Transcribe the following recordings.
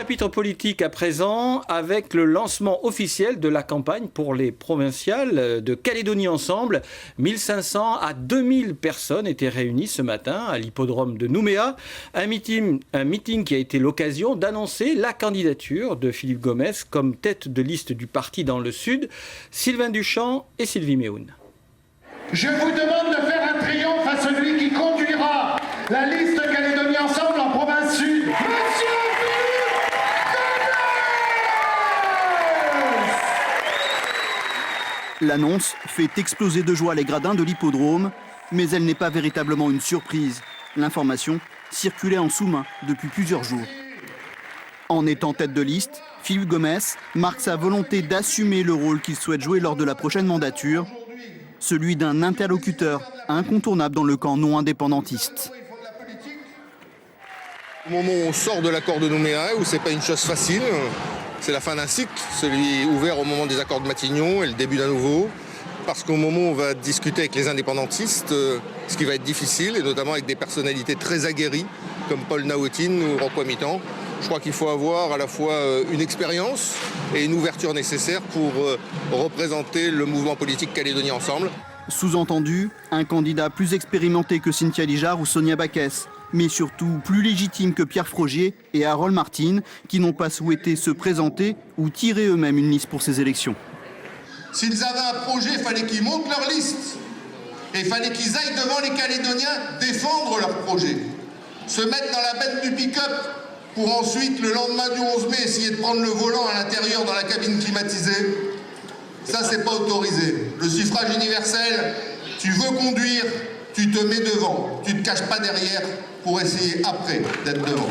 chapitre politique à présent, avec le lancement officiel de la campagne pour les provinciales de Calédonie Ensemble. 1500 à 2000 personnes étaient réunies ce matin à l'hippodrome de Nouméa. Un meeting qui a été l'occasion d'annoncer la candidature de Philippe Gomès comme tête de liste du parti dans le Sud, Sylvain Duchamp et Sylvie Méhoun. Je vous demande de faire un triomphe à celui qui conduira la liste Calédonie Ensemble en province Sud. Monsieur Philippe Gomès! L'annonce fait exploser de joie les gradins de l'hippodrome, mais elle n'est pas véritablement une surprise. L'information circulait en sous-main depuis plusieurs jours. En étant tête de liste, Philippe Gomès marque sa volonté d'assumer le rôle qu'il souhaite jouer lors de la prochaine mandature, celui d'un interlocuteur incontournable dans le camp non indépendantiste. Au moment où on sort de l'accord de Nouméa, où c'est pas une chose facile, c'est la fin d'un cycle, celui ouvert au moment des accords de Matignon et le début d'un nouveau. Parce qu'au moment où on va discuter avec les indépendantistes, ce qui va être difficile, et notamment avec des personnalités très aguerries, comme Paul Naotine ou Rocco Mitan, je crois qu'il faut avoir à la fois une expérience et une ouverture nécessaire pour représenter le mouvement politique Calédonie Ensemble. Sous-entendu, un candidat plus expérimenté que Cynthia Lijard ou Sonia Backès, mais surtout plus légitime que Pierre Frogier et Harold Martin, qui n'ont pas souhaité se présenter ou tirer eux-mêmes une liste pour ces élections. S'ils avaient un projet, il fallait qu'ils montent leur liste. Et il fallait qu'ils aillent devant les Calédoniens défendre leur projet. Se mettre dans la benne du pick-up pour ensuite, le lendemain du 11 mai, essayer de prendre le volant à l'intérieur dans la cabine climatisée. Ça, c'est pas autorisé. Le suffrage universel, tu veux conduire, tu te mets devant. Tu te caches pas derrière pour essayer après d'être devant.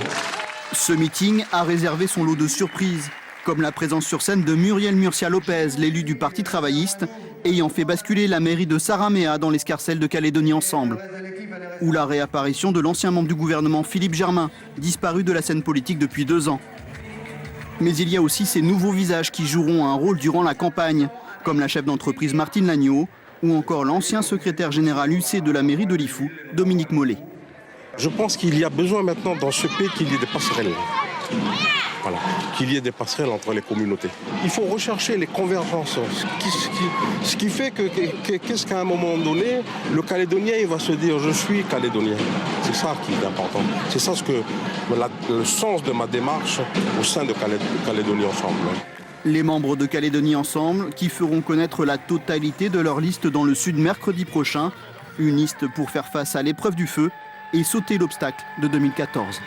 Ce meeting a réservé son lot de surprises, comme la présence sur scène de Muriel Murcia-Lopez, l'élu du Parti travailliste, ayant fait basculer la mairie de Saramea dans l'escarcelle de Calédonie Ensemble, ou la réapparition de l'ancien membre du gouvernement Philippe Germain, disparu de la scène politique depuis 2 ans. Mais il y a aussi ces nouveaux visages qui joueront un rôle durant la campagne, comme la chef d'entreprise Martine Lagneau, ou encore l'ancien secrétaire général UC de la mairie de Lifou, Dominique Mollet. Je pense qu'il y a besoin maintenant dans ce pays qu'il y ait des passerelles. Voilà, qu'il y ait des passerelles entre les communautés. Il faut rechercher les convergences, ce qui fait qu'est-ce qu'à un moment donné, le Calédonien il va se dire « je suis Calédonien ». C'est ça qui est important. C'est ça le sens de ma démarche au sein de Calédonie Ensemble. Les membres de Calédonie Ensemble qui feront connaître la totalité de leur liste dans le Sud mercredi prochain, une liste pour faire face à l'épreuve du feu et sauter l'obstacle de 2014.